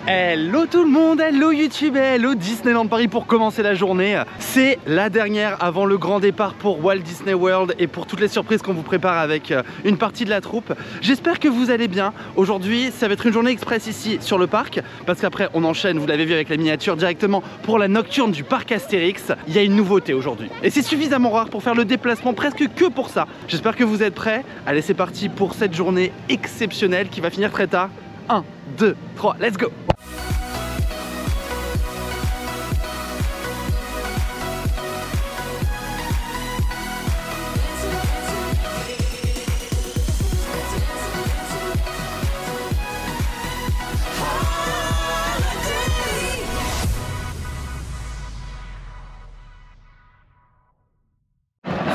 Hello tout le monde, hello YouTube, hello Disneyland Paris pour commencer la journée. C'est la dernière avant le grand départ pour Walt Disney World et pour toutes les surprises qu'on vous prépare avec une partie de la troupe. J'espère que vous allez bien. Aujourd'hui, ça va être une journée express ici sur le parc parce qu'après on enchaîne, vous l'avez vu avec la miniature, directement pour la nocturne du parc Astérix. Il y a une nouveauté aujourd'hui et c'est suffisamment rare pour faire le déplacement presque que pour ça. J'espère que vous êtes prêts. Allez, c'est parti pour cette journée exceptionnelle qui va finir très tard. 1, 2, 3, let's go!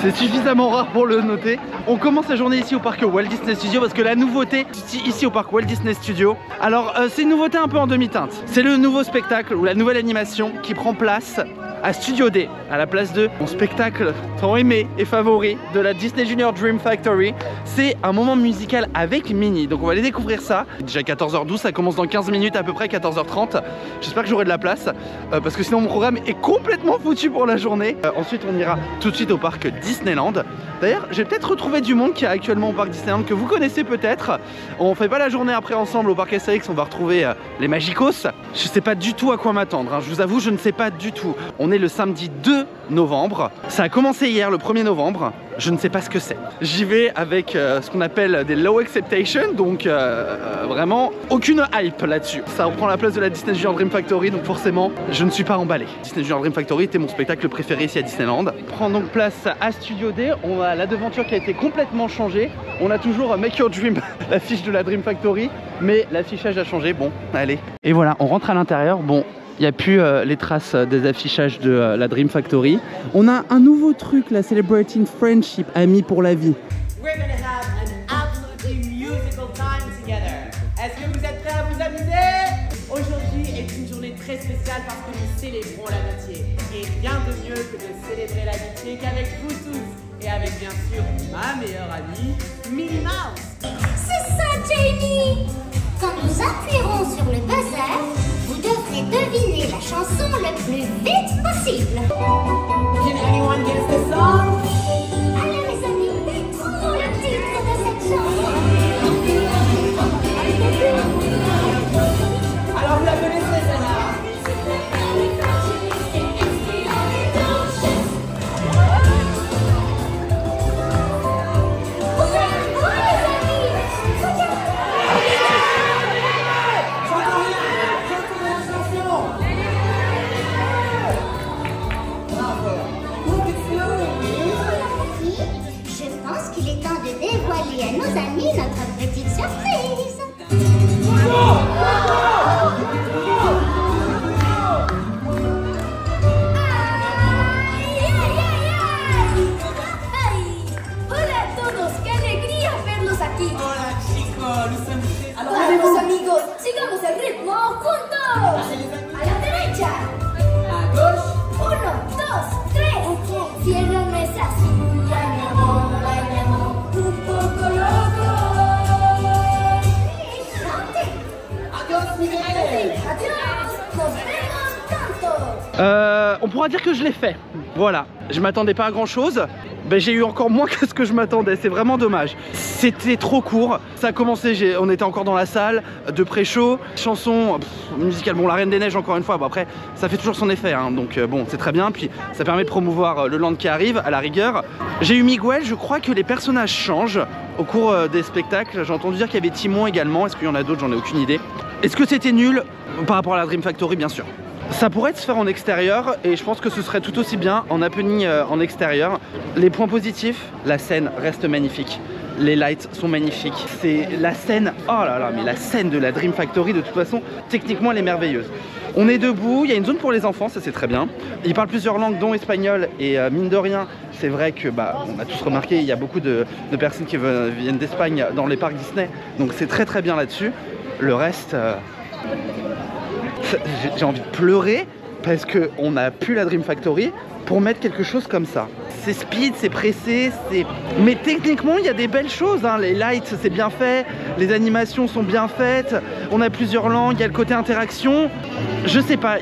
C'est suffisamment rare pour le noter. On commence la journée ici au parc Walt Disney Studios parce que la nouveauté ici au parc Walt Disney Studios, alors c'est une nouveauté un peu en demi-teinte. C'est le nouveau spectacle ou la nouvelle animation qui prend place à Studio D, à la place de mon spectacle tant aimé et favori de la Disney Junior Dream Factory. C'est un moment musical avec Minnie, donc on va aller découvrir ça. Déjà 14h12, ça commence dans 15 minutes à peu près, 14h30. J'espère que j'aurai de la place parce que sinon mon programme est complètement foutu pour la journée. Ensuite on ira tout de suite au parc Disneyland. D'ailleurs j'ai peut-être retrouvé du monde qui est actuellement au parc Disneyland que vous connaissez peut-être. On fait pas la journée après ensemble au parc Astérix, on va retrouver les Magicos. Je sais pas du tout à quoi m'attendre, hein. Je vous avoue, je ne sais pas du tout. On est le samedi 2 novembre. Ça a commencé hier, le 1er novembre. Je ne sais pas ce que c'est. J'y vais avec ce qu'on appelle des low expectations, donc vraiment aucune hype là-dessus. Ça reprend la place de la Disney Junior Dream Factory, donc forcément, je ne suis pas emballé. Disney Junior Dream Factory était mon spectacle préféré ici à Disneyland. On prend donc place à Studio D. On a la devanture qui a été complètement changée. On a toujours Make Your Dream, l'affiche de la Dream Factory, mais l'affichage a changé. Bon, allez. Et voilà, on rentre à l'intérieur. Bon, il n'y a plus les traces des affichages de la Dream Factory. On a un nouveau truc, la Celebrating Friendship, amis pour la vie. We're gonna have an absolutely musical time together. Est-ce que vous êtes prêts à vous amuser? Aujourd'hui est une journée très spéciale parce que nous célébrons l'amitié. Et rien de mieux que de célébrer l'amitié qu'avec vous tous. Et avec bien sûr ma meilleure amie, Minnie Mouse. C'est ça, Jamie! Quand nous appuierons sur le buzzer, vous devrez deviner la chanson le plus vite possible. Can anyone guess the song? Allez les amis, trouvons le titre de cette chanson. Alors vous la connaissez celle-là? À nos amis notre petite surprise. Hola a todos, qué alegría verlos aquí. Hola chicos, nous sommes très... Alors vamos amigos, sigamos el ritmo juntos. A la derecha. À gauche. 1, 2, 3. Ciérrame esa silla, mi amor, ay, mi amor. Un poco loco. Adiós, nos vemos pronto. On pourra dire que je l'ai fait. Voilà, je m'attendais pas à grand chose. Ben, j'ai eu encore moins que ce que je m'attendais, c'est vraiment dommage. C'était trop court, ça a commencé, on était encore dans la salle de pré-show, chanson musicale, bon la Reine des Neiges encore une fois, bon, après ça fait toujours son effet, hein, donc bon c'est très bien, puis ça permet de promouvoir le land qui arrive à la rigueur. J'ai eu Miguel, je crois que les personnages changent au cours des spectacles, j'ai entendu dire qu'il y avait Timon également, est-ce qu'il y en a d'autres, j'en ai aucune idée. Est-ce que c'était nul par rapport à la Dream Factory? Bien sûr. Ça pourrait se faire en extérieur et je pense que ce serait tout aussi bien en happening en extérieur. Les points positifs, la scène reste magnifique. Les lights sont magnifiques. C'est la scène, oh là là, mais la scène de la Dream Factory de toute façon, techniquement elle est merveilleuse. On est debout, il y a une zone pour les enfants, ça c'est très bien. Ils parlent plusieurs langues dont espagnol et mine de rien, c'est vrai que on a tous remarqué, il y a beaucoup de personnes qui viennent d'Espagne dans les parcs Disney. Donc c'est très très bien là-dessus. Le reste... j'ai envie de pleurer parce qu'on n'a plus la Dream Factory pour mettre quelque chose comme ça. c'est speed, c'est pressé, mais techniquement il y a des belles choses, hein. Les lights c'est bien fait, les animations sont bien faites, on a plusieurs langues, il y a le côté interaction. Je sais pas,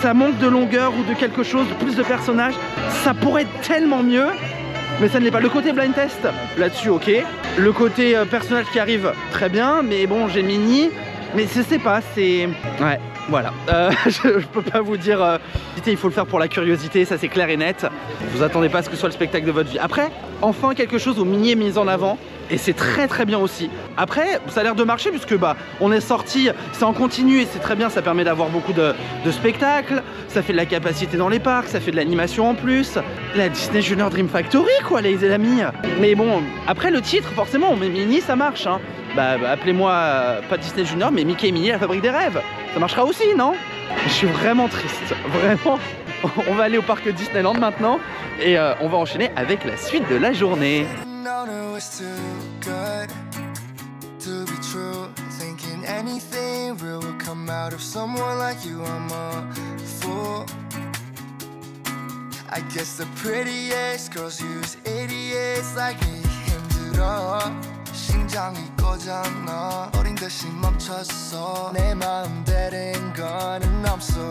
ça manque de longueur ou de quelque chose, plus de personnages, ça pourrait être tellement mieux. Mais ça ne l'est pas. Le côté blind test, là-dessus, ok. Le côté personnage qui arrive, très bien. Mais bon, j'ai mini. Mais je sais pas, c'est... Ouais, voilà. Je peux pas vous dire... il faut le faire pour la curiosité, ça c'est clair et net. Vous attendez pas à ce que ce soit le spectacle de votre vie. Après, enfin quelque chose où mini est mis en avant. Et c'est très très bien aussi. Après, ça a l'air de marcher puisque bah, on est sorti, c'est en continu et c'est très bien, ça permet d'avoir beaucoup de spectacles, ça fait de la capacité dans les parcs, ça fait de l'animation en plus. La Disney Junior Dream Factory quoi les amis. Mais bon, après le titre forcément, mais Mini ça marche hein. Bah appelez-moi pas Disney Junior mais Mickey et Minnie la fabrique des rêves. Ça marchera aussi non? Je suis vraiment triste, vraiment. On va aller au parc Disneyland maintenant et on va enchaîner avec la suite de la journée. Too good to be true, thinking anything real will come out of someone like you. I'm a fool. I guess the prettiest girls use idiots like me. 힘들어 심장이 꺼졌나 어린 듯이 멈췄어 내 마음 되는 거는 I'm so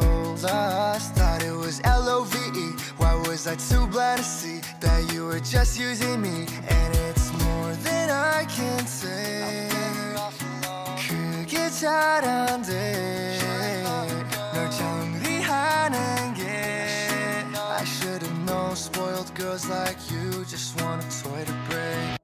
lost. Thought it was L-O-V-E. Why was I too blind to see that you were just using me? And it's more than I can say. 그게 잘 안 돼. 널 정리하는 게 I should have known spoiled girls like you just want a toy to break.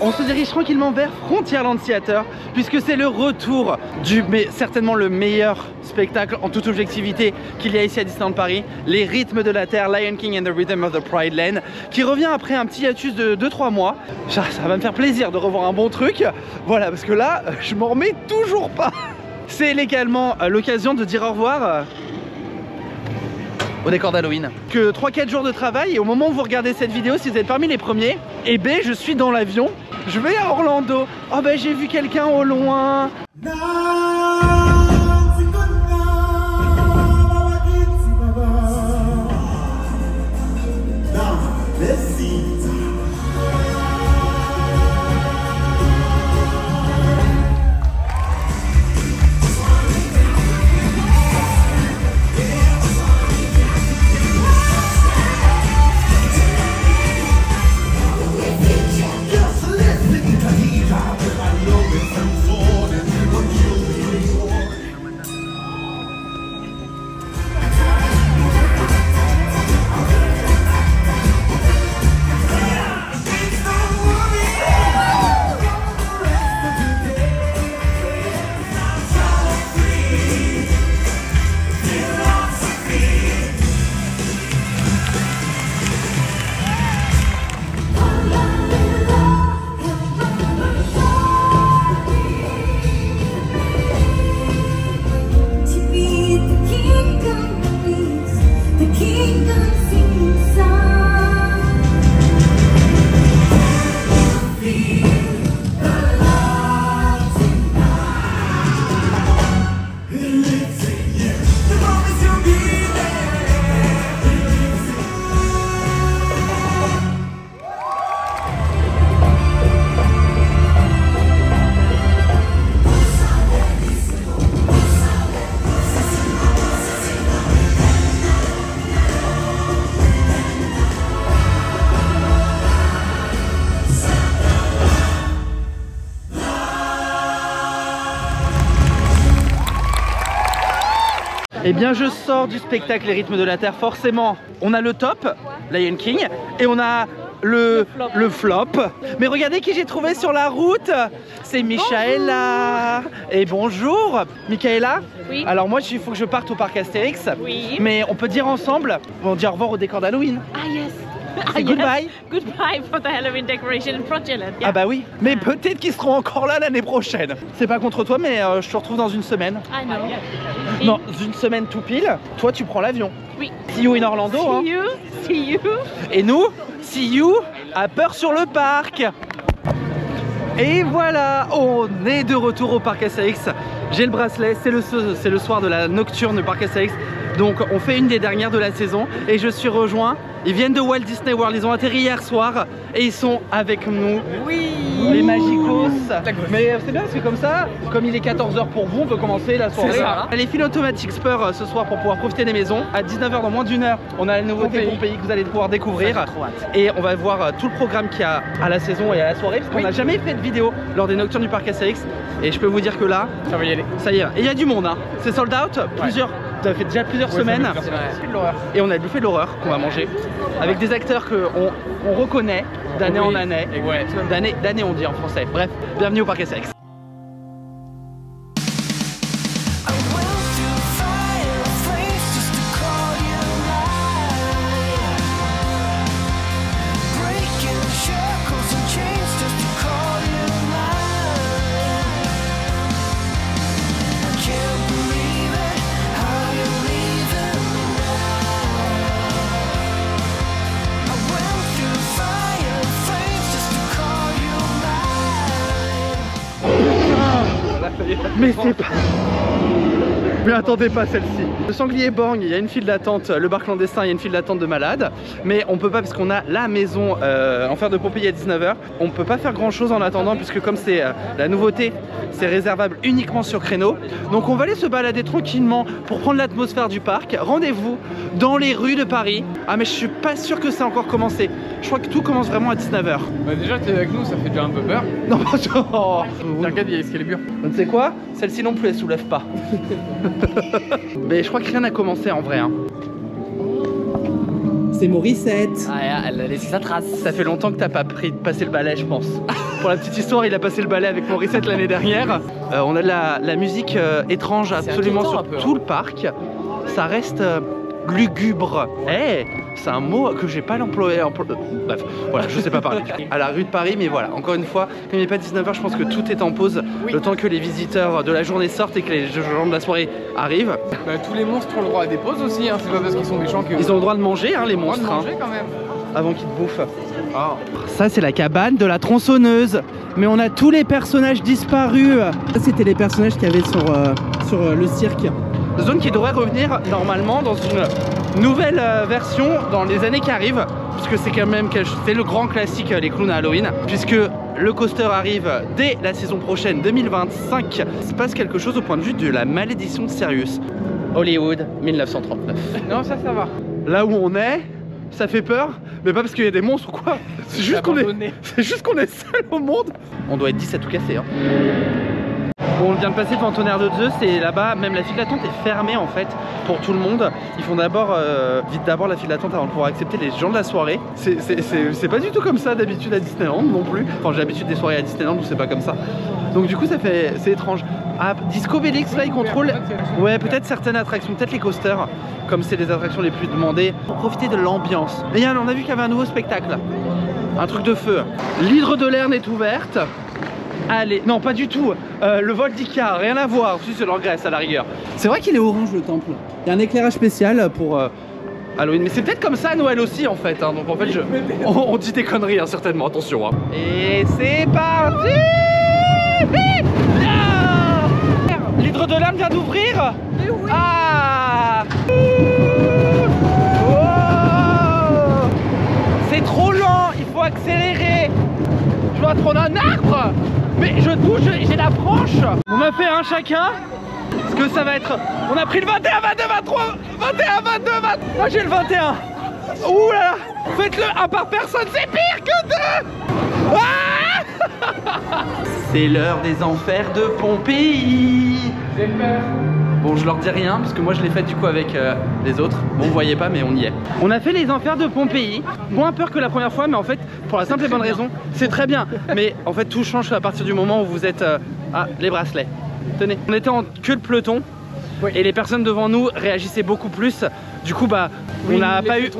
On se dirige tranquillement vers Frontierland Theater puisque c'est le retour du, mais certainement le meilleur spectacle en toute objectivité qu'il y a ici à Disneyland Paris, les rythmes de la Terre, Lion King and the Rhythm of the Pride Land, qui revient après un petit hiatus de 2-3 mois. Ça va me faire plaisir de revoir un bon truc, voilà, parce que là, je m'en remets toujours pas. C'est également l'occasion de dire au revoir au décor d'Halloween. Que 3-4 jours de travail et au moment où vous regardez cette vidéo, si vous êtes parmi les premiers, et ben je suis dans l'avion, je vais à Orlando. Oh ben j'ai vu quelqu'un au loin. Eh bien je sors du spectacle Les Rythmes de la Terre, forcément on a le top, Lion King, et on a le flop. Mais regardez qui j'ai trouvé sur la route, c'est Michaela. Et bonjour Michaela. Oui. Alors moi il faut que je parte au parc Astérix. Oui. Mais on peut dire ensemble, on dit au revoir au décor d'Halloween. Ah yes. C'est goodbye. Goodbye for the Halloween decoration in Frontierland. Yeah. Ah bah oui, mais peut-être qu'ils seront encore là l'année prochaine. C'est pas contre toi, mais je te retrouve dans une semaine. I know. Non, une semaine tout pile. Toi, tu prends l'avion. Oui. See you in Orlando. See hein. you. See you. Et nous, see you à Peur sur le Parc. Et voilà, on est de retour au parc Astérix. J'ai le bracelet, c'est le soir de la nocturne du parc Astérix. Donc on fait une des dernières de la saison et je suis rejoint. Ils viennent de Walt Disney World, ils ont atterri hier soir et ils sont avec nous. Oui, les Magicos. Mais c'est bien parce que comme ça, comme il est 14 h pour vous, on peut commencer la soirée. Les fils automatiques Spur ce soir pour pouvoir profiter des maisons. À 19 h dans moins d'une heure, on a la nouveauté Pompéi que vous allez pouvoir découvrir. Et on va voir tout le programme qu'il y a à la saison et à la soirée parce qu'on n'a jamais fait de vidéo lors des nocturnes du parc Astérix. Et je peux vous dire que là, ça va y aller. Ça y est. Et il y a du monde, hein. C'est sold out. Ça fait déjà plusieurs semaines. Et on a le buffet de l'horreur qu'on va manger avec des acteurs qu'on reconnaît d'année en année. D'année on dit en français. Bref, bienvenue au parc Astérix. Mais c'est pas... Mais attendez pas celle-ci. Le sanglier borgne, il y a une file d'attente. Le bar clandestin, il y a une file d'attente de malades. Mais on peut pas, parce qu'on a la maison en fer de Pompéi à 19 h. On peut pas faire grand chose en attendant, puisque comme c'est la nouveauté, c'est réservable uniquement sur créneau. Donc on va aller se balader tranquillement pour prendre l'atmosphère du parc. Rendez-vous dans les rues de Paris. Ah mais je suis pas sûr que ça a encore commencé. Je crois que tout commence vraiment à 19 h. Bah déjà t'es avec nous, ça fait déjà un peu peur. Non, oh. T'inquiète, il y a Excalibur. Tu sais quoi? Celle-ci non plus elle soulève pas. Mais je crois que rien n'a commencé en vrai. Hein. C'est Morissette. Ah, elle a laissé sa trace. Ça fait longtemps que t'as pas passé le balai, je pense. Pour la petite histoire, il a passé le balai avec Morissette l'année dernière. On a de la musique étrange absolument sur tout le parc. Ça reste lugubre. C'est un mot que j'ai pas l'employé. Bref, voilà, je sais pas parler. À la rue de Paris, mais voilà, encore une fois, comme il n'est pas 19 h, je pense que tout est en pause. Le temps que les visiteurs de la journée sortent et que les gens de la soirée arrivent. Bah, tous les monstres ont le droit à des pauses aussi, hein. C'est pas parce qu'ils sont méchants que... Ils ont le droit de manger, hein, les monstres. Quand même. Avant qu'ils te bouffent. Oh. Ça, c'est la cabane de la tronçonneuse. Mais on a tous les personnages disparus. Ça, c'était les personnages qu'il y avait sur le cirque. Zone qui devrait revenir normalement dans une nouvelle version dans les années qui arrivent, puisque c'est quand même le grand classique les clowns à Halloween, puisque le coaster arrive dès la saison prochaine 2025. Il se passe quelque chose au point de vue de la malédiction de Sirius. Hollywood 1939. Non, ça va. Là où on est, ça fait peur, mais pas parce qu'il y a des monstres ou quoi. C'est juste qu'on est seul au monde. On doit être 17 tout cassé, hein. Bon, on vient de passer devant Tonnerre de Zeus et là-bas, même la file d'attente est fermée en fait pour tout le monde. Ils font d'abord la file d'attente avant de pouvoir accepter les gens de la soirée. C'est pas du tout comme ça d'habitude à Disneyland non plus. Enfin, j'ai l'habitude des soirées à Disneyland où c'est pas comme ça. Donc du coup, c'est étrange. Ah, Disco Vélix, là, ils contrôlent. Ouais, peut-être certaines attractions, peut-être les coasters, comme c'est les attractions les plus demandées, pour profiter de l'ambiance. Et on a vu qu'il y avait un nouveau spectacle, un truc de feu. L'hydre de Lerne est ouverte. Allez, non pas du tout, le vol d'Ika, rien à voir, si c'est leur graisse à la rigueur. C'est vrai qu'il est orange le temple, il y a un éclairage spécial pour Halloween, mais c'est peut-être comme ça à Noël aussi en fait, hein. Donc en fait on dit des conneries hein, certainement, attention hein. Et c'est parti. L'hydre de Lerne vient d'ouvrir. Oui. Ah oh. C'est trop lent, il faut accélérer. Je dois prendre un arbre. Mais je touche, j'ai la branche. On a fait un chacun. Parce que ça va être... On a pris le 21, 22, 23, 21, 22, 23. Moi j'ai le 21. Ouh là là. Faites-le un par personne, c'est pire que deux. Ah. C'est l'heure des enfers de Pompéi. J'ai peur. Bon, je leur dis rien parce que moi je l'ai fait du coup avec les autres. Bon, vous voyez pas, mais on y est. On a fait les enfers de Pompéi. Moins peur que la première fois, mais en fait, pour la simple et bonne raison, c'est très bien. Mais en fait, tout change à partir du moment où vous êtes. Ah, les bracelets. Tenez, on était en queue de peloton. Oui. Et les personnes devant nous réagissaient beaucoup plus. Du coup, bah, on n'a pas eu.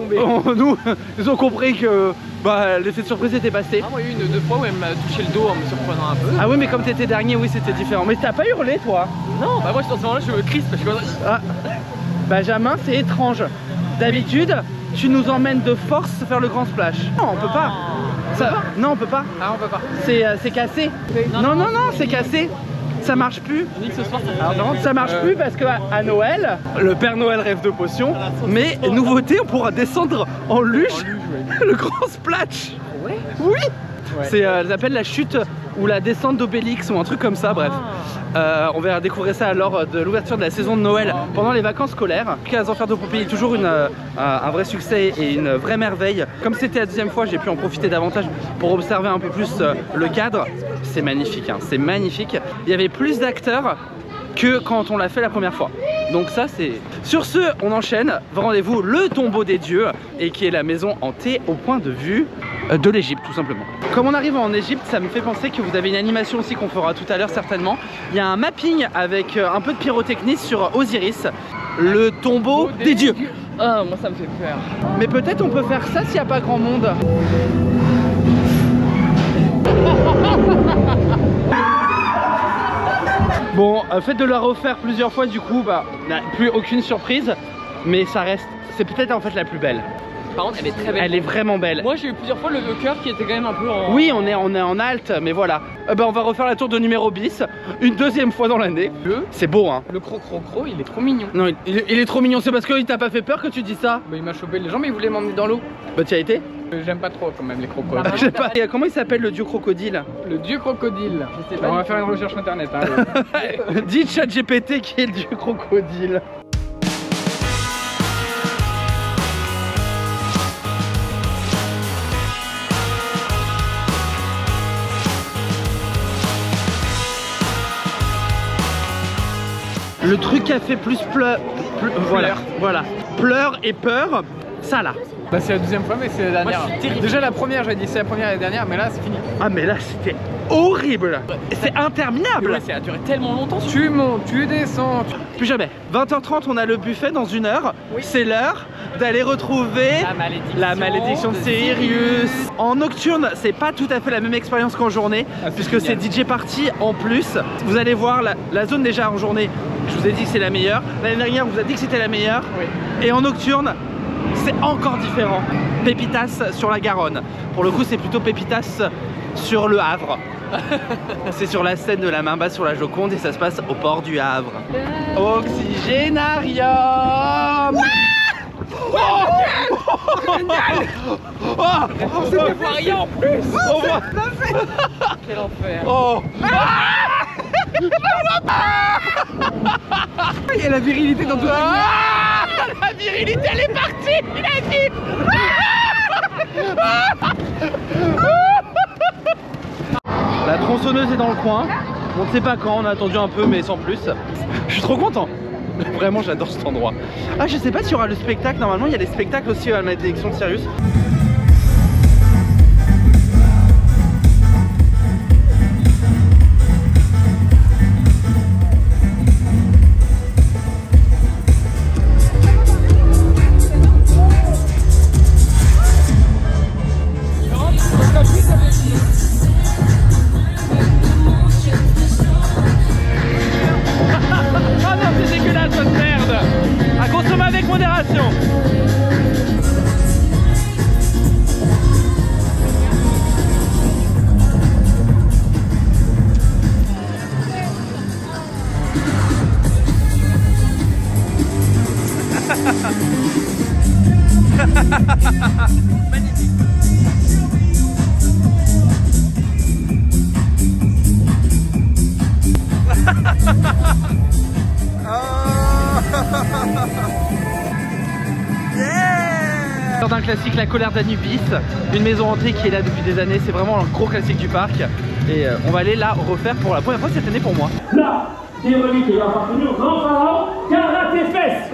Nous, ils ont compris que bah, l'effet de surprise était passé. Ah, moi, il y a eu une deux fois où elle m'a touché le dos en me surprenant un peu. Ah, oui, mais comme t'étais dernier, oui, c'était différent. Mais t'as pas hurlé, toi? Non, bah, moi, dans ce moment-là, je me crispe. Je suis comme... Ah. Benjamin, c'est étrange. D'habitude, tu nous emmènes de force faire le grand splash. Non, on peut pas. Non, on peut pas. Ah, on peut pas. C'est cassé. Non, c'est cassé. Ça marche plus. On dit que ce soir Ça marche plus parce que à Noël, le Père Noël rêve de potions. Mais nouveauté, on pourra descendre en luge. Le grand splash. Ouais. Oui. Ouais. C'est ça s'appelle la chute ou la descente d'Obélix ou un truc comme ça, bref. On va découvrir ça lors de l'ouverture de la saison de Noël pendant les vacances scolaires. Les Enfers de Pompéi est toujours un vrai succès et une vraie merveille. Comme c'était la deuxième fois, j'ai pu en profiter davantage pour observer un peu plus le cadre. C'est magnifique, hein, c'est magnifique. Il y avait plus d'acteurs que quand on l'a fait la première fois. Donc ça c'est... Sur ce, on enchaîne. Rendez-vous le tombeau des dieux et qui est la maison hantée au point de vue de l'Égypte tout simplement. Comme on arrive en Égypte, ça me fait penser que vous avez une animation aussi qu'on fera tout à l'heure certainement. Il y a un mapping avec un peu de pyrotechnie sur Osiris, le tombeau des dieux. Ah, moi ça me fait peur. Mais peut-être on peut faire ça s'il n'y a pas grand monde. Bon, fait de la refaire plusieurs fois du coup, bah, plus aucune surprise, mais ça reste, c'est peut-être en fait la plus belle. Par contre, elle est très belle. Elle est vraiment belle. Moi j'ai eu plusieurs fois le cœur qui était quand même un peu en... Oui, on est en halte, mais voilà. Bah, on va refaire la tour de numéro bis, une deuxième fois dans l'année. C'est beau, hein. Le cro-cro-cro, il est trop mignon. Non, il est trop mignon, c'est parce qu'il t'a pas fait peur que tu dis ça? Bah, il m'a chopé les jambes, mais il voulait m'emmener dans l'eau. Bah, tu y as été? J'aime pas trop quand même les crocodiles. Je sais pas. Et comment il s'appelle le dieu crocodile? Le dieu crocodile. Je sais pas. On va faire une recherche internet. Hein, Dites ChatGPT qui est le dieu crocodile. Le truc qui a fait plus voilà, pleur et peur, ça là. Bah c'est la deuxième fois mais c'est la dernière. Déjà la première, j'avais dit c'est la première et la dernière, mais là c'est fini. Ah mais là c'était horrible. C'est interminable. Ouais, ça a duré tellement longtemps. Tu montes, tu descends. Plus jamais. 20h30 on a le buffet dans 1 heure. Oui. C'est l'heure d'aller retrouver la malédiction de Sirius. En nocturne c'est pas tout à fait la même expérience qu'en journée, puisque c'est DJ Party en plus. Vous allez voir la zone déjà en journée, je vous ai dit que c'est la meilleure. L'année dernière on vous a dit que c'était la meilleure. Oui. Et en nocturne c'est encore différent. Pépitas sur la Garonne. Pour le coup c'est plutôt Pépitas sur le Havre. C'est sur la scène de la main basse sur la Joconde et ça se passe au port du Havre. Oxygénarium. On se voit rien en plus. On voit. Quel enfer. Oh. Il y a la virilité dans tout la virilité elle est partie. Il a dit. La tronçonneuse est dans le coin. On ne sait pas quand, on a attendu un peu mais sans plus. Je suis trop content. Vraiment j'adore cet endroit. Ah je sais pas s'il y aura le spectacle. Normalement il y a des spectacles aussi à la malédiction de Sirius. Avec modération. Magnifique. Lors d'un classique, la colère d'Anubis, une maison hantée qui est là depuis des années, c'est vraiment un gros classique du parc et on va aller la refaire pour la première fois cette année pour moi. Là, c'est une relique qui va appartenir au grand pharaon Karatéfès.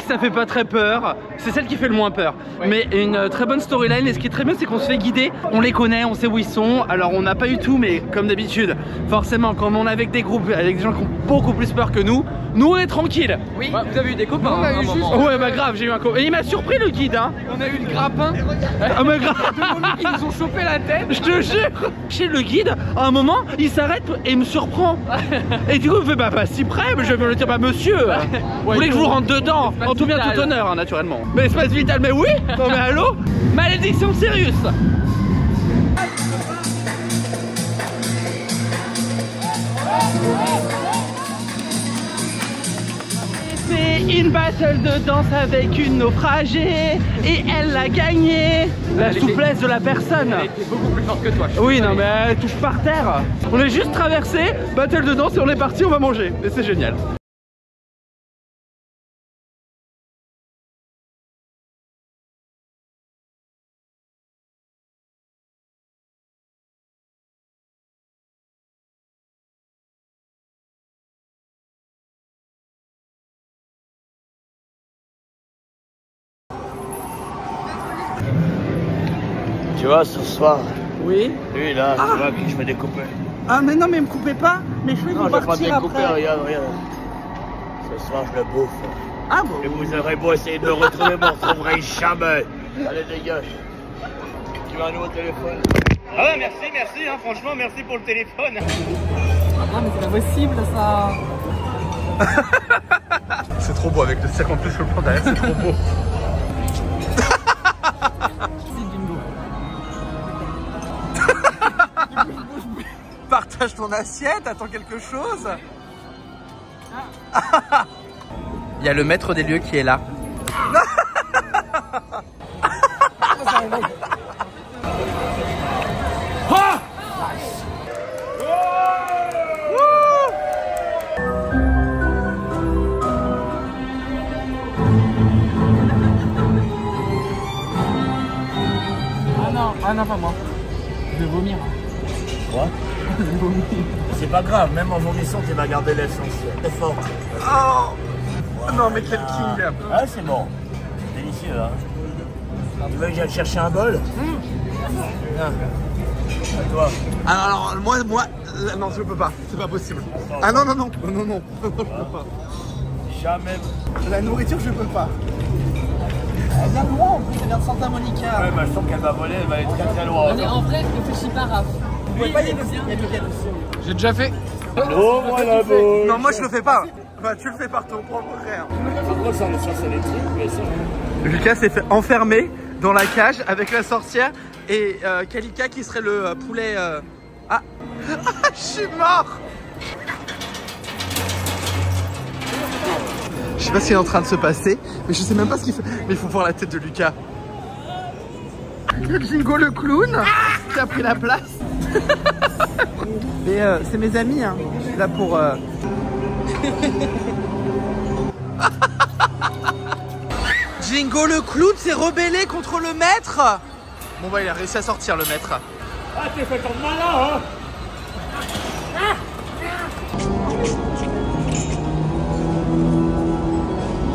Ça fait pas très peur, c'est celle qui fait le moins peur, oui. Mais une très bonne storyline et ce qui est très bien c'est qu'on se fait guider, on les connaît, on sait où ils sont, alors on n'a pas eu tout mais comme d'habitude, forcément quand on est avec des groupes, avec des gens qui ont beaucoup plus peur que nous on est tranquille. Oui, ouais, vous avez eu des copains. On a eu juste... Ouais bah grave, j'ai eu un copain, et il m'a surpris le guide hein. On a eu le grappin. Ah mais grave. Ils nous ont chopé la tête. Je te jure. Chez le guide, à un moment, il s'arrête et me surprend. Et du coup il me fait bah pas si près, mais je vais me le dire bah monsieur, vous voulez que je vous rentre dedans en toute tout bien tout honneur, hein, naturellement. Mais espace vital, mais oui. Non mais allô. Malédiction de Sirius. C'est une battle de danse avec une naufragée et elle l'a gagnée. La souplesse de la personne. Elle était beaucoup plus forte que toi. Oui, non mais elle touche par terre. On est juste traversé, battle de danse et on est parti, on va manger. Et c'est génial. Tu vois, ce soir, Oui. lui là, tu vois, que je vais découper. Ah mais non mais me coupez pas, mes cheveux Non, vont je vais pas partir découper, après. regarde, regarde. Ce soir, je le bouffe. Ah bon. Et vous aurez beau essayer de me retrouver, vous ne retrouverez jamais. Allez, dégage. Tu veux un nouveau téléphone? Ah ouais, merci, hein, franchement, merci pour le téléphone. Non mais c'est pas possible ça. C'est trop beau avec le cercle en plus sur le plan derrière, c'est trop beau. Partage ton assiette, attends quelque chose. Il y a le maître des lieux qui est là. Ah non, pas moi. Je vais vomir. Quoi? C'est pas grave, même en vomissant, tu vas garder l'essentiel. C'est fort. Oh non mais quel king. Ah, c'est bon. Délicieux, hein. Tu veux que j'aille chercher un bol? Viens. À toi. Alors moi, non je peux pas, c'est pas possible. Ah non, je peux pas. Jamais. La nourriture je peux pas. Elle vient de loin en plus, elle vient de Santa Monica. Ouais, bah je sens qu'elle va voler, elle va aller très très loin. Mais en vrai, réfléchis pas, Raph. Vous pouvez pas y aller, il y a Lucas dessus. J'ai déjà fait. Oh, moi la boule. Non, moi je le fais pas. Bah, tu le fais par ton propre frère. Pourquoi ça c'est des trucs, mais ça. Lucas s'est fait enfermer dans la cage avec la sorcière et Kalika qui serait le poulet. Ah, je suis mort. Je sais pas ce qui est en train de se passer, mais je sais même pas ce qu'il fait. Mais il faut voir la tête de Lucas. Jingo le clown qui a pris la place. Et c'est mes amis, hein. Je suis là pour. Jingo le clown s'est rebellé contre le maître. Bon bah il a réussi à sortir le maître. Ah, t'es fait comme malin, hein.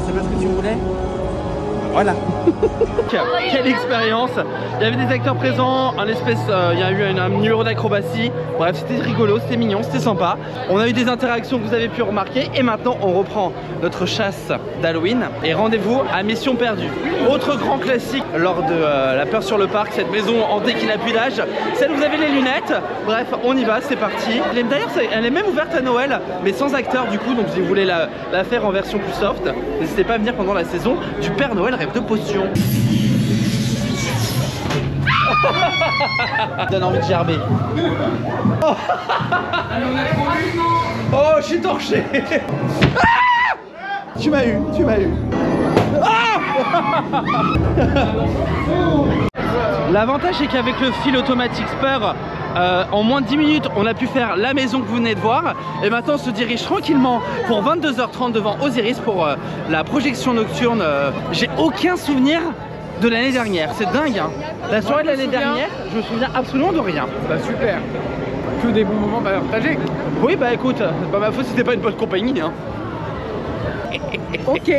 C'est pas ce que tu voulais? Voilà. Quelle expérience. Il y avait des acteurs présents, il y a eu un numéro d'acrobatie. Bref, c'était rigolo, c'était mignon, c'était sympa. On a eu des interactions que vous avez pu remarquer. Et maintenant, on reprend notre chasse d'Halloween. Et rendez-vous à Mission Perdue. Autre grand classique lors de la peur sur le parc, cette maison hantée qui n'a plus d'âge. Celle où vous avez les lunettes. Bref, on y va, c'est parti. D'ailleurs, elle est même ouverte à Noël, mais sans acteurs du coup. Donc si vous voulez la faire en version plus soft, n'hésitez pas à venir pendant la saison du Père Noël rêve de potions. Ça donne envie de gerber. Oh, oh je suis torché. Ah, tu m'as eu. Ah. L'avantage c'est qu'avec le fil automatique Spur, en moins de 10 minutes on a pu faire la maison que vous venez de voir. Et maintenant on se dirige tranquillement pour 22h30 devant Osiris pour la projection nocturne. J'ai aucun souvenir de l'année dernière, c'est dingue hein. La soirée de l'année dernière, je me souviens absolument de rien. Bah super. Que des bons moments à partager. Oui bah écoute, c'est pas ma faute si c'était pas une bonne compagnie hein. Ok.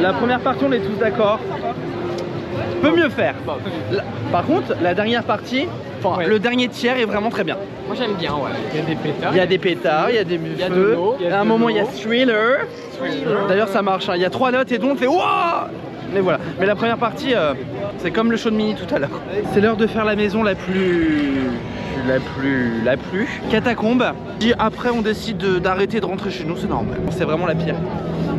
La première partie, on est tous d'accord. Peut mieux faire. Par contre, la dernière partie, enfin le dernier tiers est vraiment très bien. Moi j'aime bien, ouais. Il y a des pétards. Il y a des pétards, il y a des feux. À un moment, il y a Thriller. D'ailleurs, ça marche. Hein. Il y a 3 notes et donc on fait waouh. Mais voilà. Mais la première partie, c'est comme le show de Mini tout à l'heure. C'est l'heure de faire la maison la plus catacombe. Et après, on décide d'arrêter de rentrer chez nous. C'est normal. C'est vraiment la pire.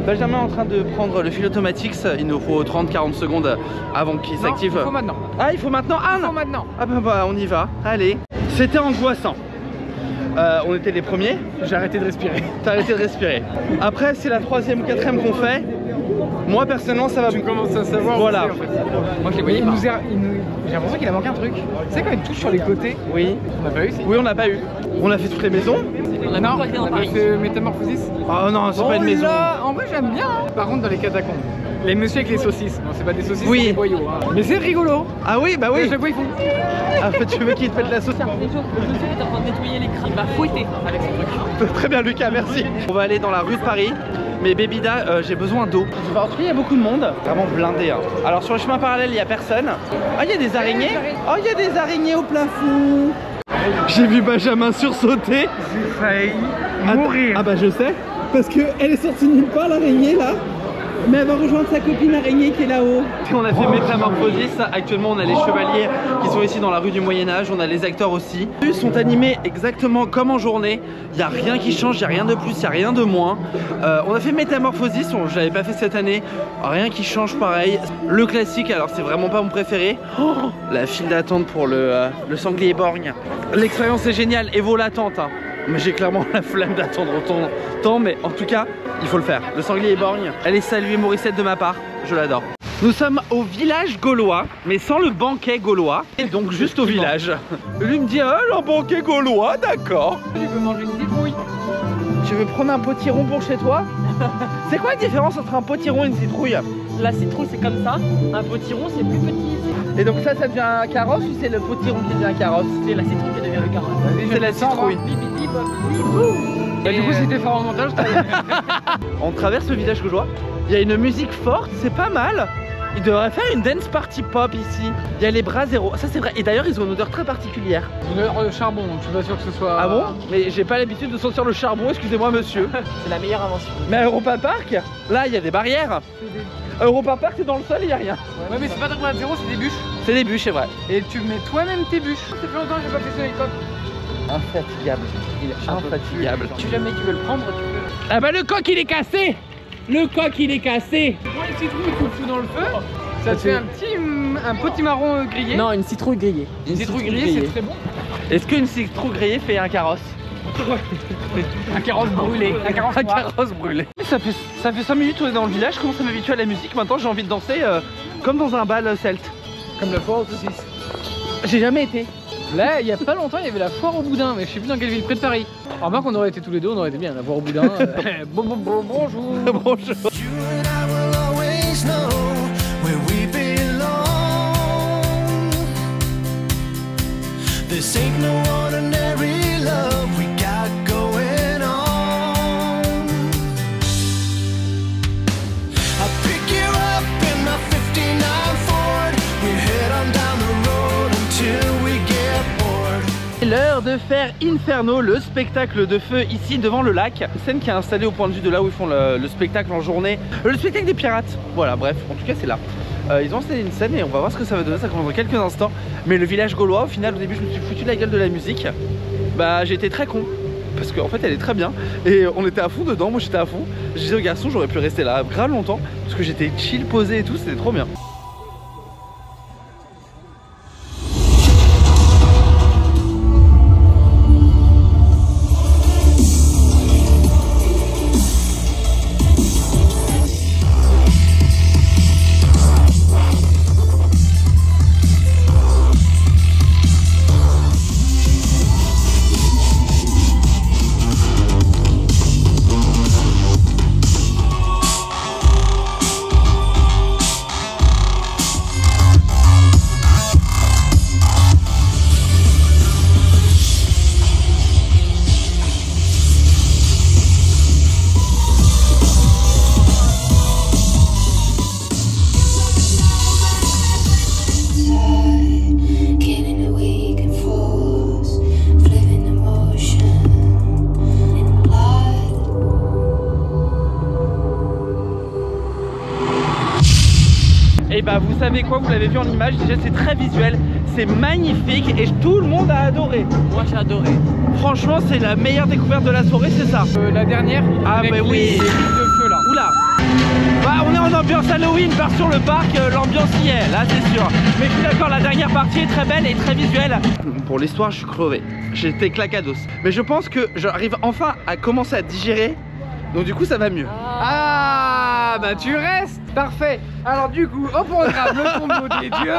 Benjamin est en train de prendre le fil automatique, il nous faut 30-40 secondes avant qu'il s'active. Il faut maintenant. Ah, il faut maintenant. Ah, il faut maintenant. Ah bah on y va, allez. C'était angoissant. On était les premiers. J'ai arrêté de respirer. T'as arrêté de respirer. Après, c'est la 3e ou 4e qu'on fait. Moi personnellement, ça va. Tu commences à savoir. Voilà. En fait. Moi je les voyais pas. J'ai l'impression qu'il a manqué un truc. Tu sais quand il touche sur les côtés. Oui. On n'a pas eu. Oui, on n'a pas eu. On a fait toutes les maisons. On a fait Métamorphosis. Oh non, c'est pas une maison. En vrai j'aime bien. Hein. Par contre dans les catacombes, les messieurs avec les saucisses. Non, c'est pas des saucisses, oui. c'est des boyaux. Hein. Mais c'est rigolo. Ah oui, bah oui. À chaque fois ils font. Ah, tu veux qu'il te mette la sauce? Le monsieur est en train de nettoyer les crânes. Il va fouetter avec ce truc. Très bien Lucas, merci. On va aller dans la rue de Paris. Mais Bébida, j'ai besoin d'eau. En tout cas, il y a beaucoup de monde. Vraiment blindé. Hein. Alors sur le chemin parallèle, il n'y a personne. Ah, il y a des araignées. Oh, il y a des araignées au plafond. J'ai vu Benjamin sursauter. J'ai failli mourir. Ah bah je sais. Parce qu'elle est sortie nulle part, l'araignée là. Mais elle va rejoindre sa copine araignée qui est là-haut. On a fait Métamorphosis. Actuellement, on a les chevaliers qui sont ici dans la rue du Moyen-Âge. On a les acteurs aussi. Ils sont animés exactement comme en journée. Il n'y a rien qui change, il n'y a rien de plus, il n'y a rien de moins. On a fait Métamorphosis, je l'avais pas fait cette année. Rien qui change pareil. Le classique, alors c'est vraiment pas mon préféré. Oh, la file d'attente pour le sanglier borgne. L'expérience est géniale et vaut l'attente. Hein. Mais j'ai clairement la flemme d'attendre autant de temps, mais en tout cas, il faut le faire. Le sanglier borgne. Allez saluer Morissette de ma part, je l'adore. Nous sommes au village gaulois, mais sans le banquet gaulois, et donc juste au village. Lui me dit, ah, le banquet gaulois, d'accord. Tu veux manger une citrouille? Tu veux prendre un potiron pour chez toi? C'est quoi la différence entre un potiron et une citrouille? La citrouille c'est comme ça, un potiron c'est plus petit. Et donc ça devient un carrosse ou c'est le potiron qui devient un carrosse? C'est la citrouille qui devient le carrosse. C'est la citrouille. Bah, du coup si t'es fort en montage, on traverse le village gaulois. Il y a une musique forte, c'est pas mal. Il devrait faire une dance party pop ici. Il y a les bras zéro, ça c'est vrai. Et d'ailleurs ils ont une odeur très particulière. Une odeur de charbon, je suis pas sûr que ce soit... Ah bon? Mais j'ai pas l'habitude de sentir le charbon, excusez-moi monsieur. C'est la meilleure invention. Mais à Europa Park, là il y a des barrières. Europa Park c'est dans le sol, il y a rien. Ouais mais c'est pas de bras zéro, c'est des bûches. C'est des bûches, c'est vrai. Et tu mets toi-même tes bûches. Ça fait longtemps que j'ai pas fait ça avec Coq. Infatigable. Il est infatigable. Si jamais tu veux le prendre, tu peux. Ah bah le coq il est cassé. Le coq il est cassé. Moi les citrouilles tu le fous dans le feu, ça te fait un petit marron grillé. Non, une citrouille grillée. Une citrouille grillée c'est très bon. Est-ce qu'une citrouille grillée fait un carrosse? Un carrosse brûlé. Un carrosse brûlé. Ça fait 5 minutes qu'on est dans le village, je commence à m'habituer à la musique. Maintenant j'ai envie de danser comme dans un bal celte. Comme la foire aux saucisses. J'ai jamais été. Là, il y a pas longtemps, il y avait la foire au boudin, mais je sais plus dans quelle ville, près de Paris. Remarque qu'on aurait été tous les deux, on aurait été bien, la foire au boudin. Bonjour. Bonjour. This ain't no ordinary love we got going on. I pick you up in my 59 Ford. We head on down the road until we get bored. C'est l'heure de faire Inferno, le spectacle de feu ici devant le lac. Une scène qui est installée au point de vue de là où ils font le spectacle en journée. Le spectacle des pirates. Voilà, bref, en tout cas c'est là. Ils ont installé une scène et on va voir ce que ça va donner, ça commence dans quelques instants. Mais le village gaulois, au final, au début, je me suis foutu de la gueule de la musique. Bah, j'étais très con. Parce qu'en fait, elle est très bien. Et on était à fond dedans, moi j'étais à fond. Je disais aux garçons, j'aurais pu rester là grave longtemps. Parce que j'étais chill, posé et tout, c'était trop bien. bah vous savez quoi, vous l'avez vu en image, déjà c'est très visuel, c'est magnifique et tout le monde a adoré. Moi j'ai adoré. Franchement c'est la meilleure découverte de la soirée, c'est ça. La dernière, ah avec bah oui, les boules de feu là. Oula. Bah on est en ambiance Halloween, part sur le parc, l'ambiance y est, là c'est sûr. Mais je suis d'accord, la dernière partie est très belle et très visuelle. Pour l'histoire je suis crevé, j'étais claquados. Mais je pense que j'arrive enfin à commencer à digérer, donc du coup ça va mieux. Ah bah tu restes. Parfait. Alors du coup, au programme, le tombeau des dieux,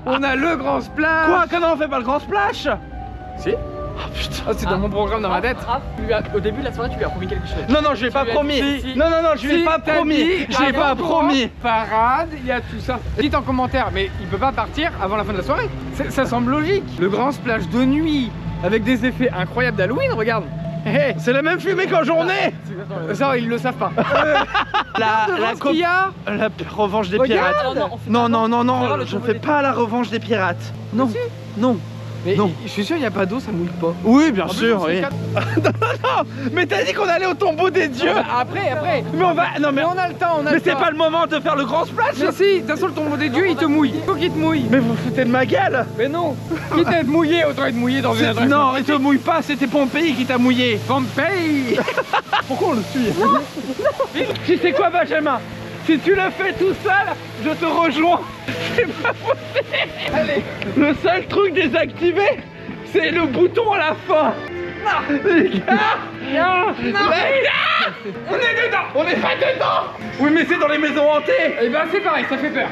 on a le grand splash. Quoi? Comment on fait pas le grand splash? Si. Oh putain. Oh, c'est dans mon programme dans ma tête. Au début de la soirée, tu lui as promis quelque chose. Non, non, je lui ai pas promis. Non, non, non, je lui ai pas promis. Je lui ai pas promis. Parade, il y a tout ça. Dites en commentaire, mais il peut pas partir avant la fin de la soirée. Ça semble logique. Le grand splash de nuit, avec des effets incroyables d'Halloween, regarde. Hey, c'est la même fumée qu'en journée. Ça, ils le savent pas. La revanche des pirates. Non, non, non, non, je fais pas la revanche des pirates. Non, non. Mais non. Je suis sûr, il n'y a pas d'eau, ça mouille pas. Oui, bien sûr, oui. Non, non, non. Mais t'as dit qu'on allait au tombeau des dieux. Après. Mais on va. Non, mais on a le temps, on a le temps. Mais c'est pas le moment de faire le grand splash. Mais si, de toute façon, le tombeau des dieux, il te mouille. Il faut qu'il te mouille. Mais vous foutez de ma gueule. Mais non. Quitte à être mouillé, autant être mouillé dans une adresse. Non, il te mouille pas, c'était Pompéi qui t'a mouillé. Pompéi. Pourquoi on le suit? Tu sais quoi, Benjamin? Si tu le fais tout seul, je te rejoins. C'est pas possible. Allez. Le seul truc désactivé, c'est le bouton à la fin. Non, les gars. Non, les gars. On est dedans. On est pas dedans. Oui, mais c'est dans les maisons hantées. Et ben c'est pareil, ça fait peur.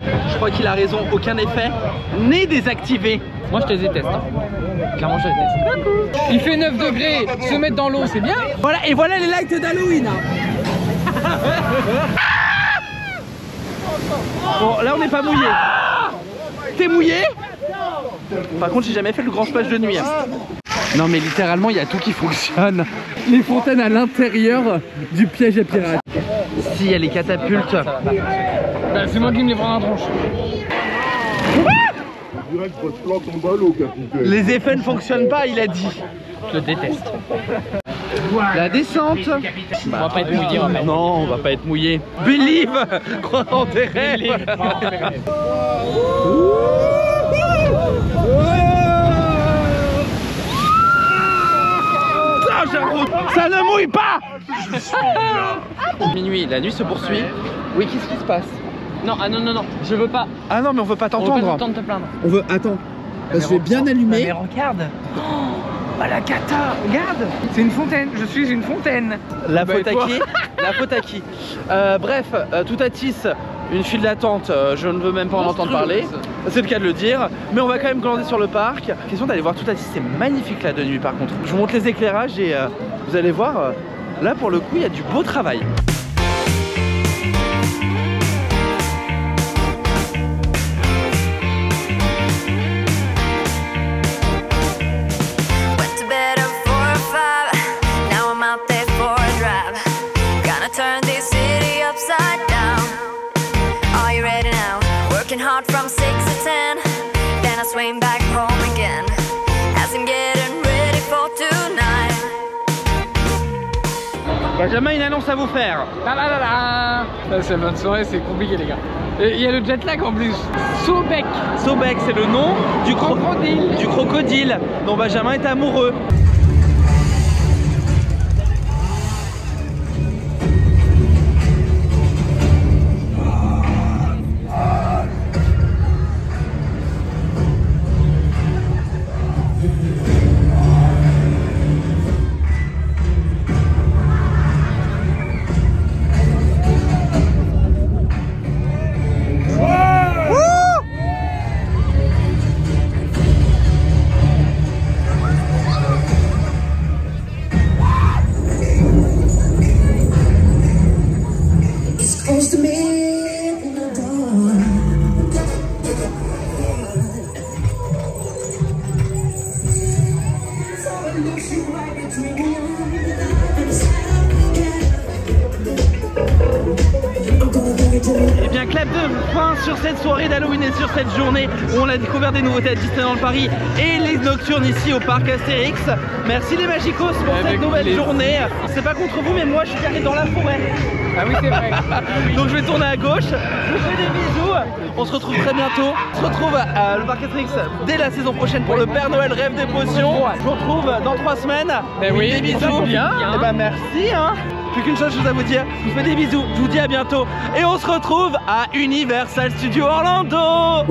Je crois qu'il a raison, aucun effet n'est désactivé. Moi je te déteste. Hein. Clairement je te déteste. Il fait 9 degrés, se mettre dans l'eau, c'est bien. Voilà, et voilà les lights d'Halloween. Bon, là on n'est pas mouillé. T'es mouillé? Par contre, j'ai jamais fait le grand splash de nuit. Non, mais littéralement, il y a tout qui fonctionne. Les fontaines à l'intérieur du piège à pirates. Si, il y a les catapultes. Bah, c'est moi qui me les prends à la tronche. Les effets ne fonctionnent pas, il a dit. Je le déteste. La descente. On va pas être mouillé, on va pas. Non, on va pas être mouillé. Believe. Crois en tes rêves. Ça ne mouille pas. Minuit, la nuit se poursuit. Oui, qu'est-ce qui se passe? Non, ah non, non, non, je veux pas. Ah non, mais on veut pas t'entendre. On veut pas t'entendre te plaindre. On veut, attends. Parce que je vais bien allumer. Mais regarde. Bah la cata, regarde. C'est une fontaine, je suis une fontaine. La faute à qui? La faute à qui? Bref, Toutatis, une file d'attente, je ne veux même pas en entendre parler. C'est le cas de le dire. Mais on va quand même glander sur le parc. Question d'aller voir Toutatis, c'est magnifique là de nuit par contre. Je vous montre les éclairages et vous allez voir, là pour le coup il y a du beau travail. Hard from 6 to 10, then I swing back home again as I'm getting ready for tonight. Benjamin, une annonce à vous faire. C'est bonne soirée, c'est compliqué les gars. Il y a le jet lag en plus. Sobek. Sobek, c'est le nom du crocodile dont Benjamin est amoureux. bien, clap de fin sur cette soirée d'Halloween et sur cette journée où on a découvert des nouveautés à Disneyland Paris et les nocturnes ici au parc Astérix. Merci les Magicos pour cette nouvelle journée. C'est pas contre vous, mais moi je suis carré dans la forêt. Ah oui, c'est vrai. Donc je vais tourner à gauche. Je vous fais des bisous. On se retrouve très bientôt. On se retrouve à le parc Astérix dès la saison prochaine pour le Père Noël rêve des potions. Je vous retrouve dans 3 semaines. Ben oui, des bisous. bien. Et bah merci. Plus qu'une chose à vous dire. Je vous fais des bisous. Je vous dis à bientôt. Et on se retrouve à Universal Studios Orlando.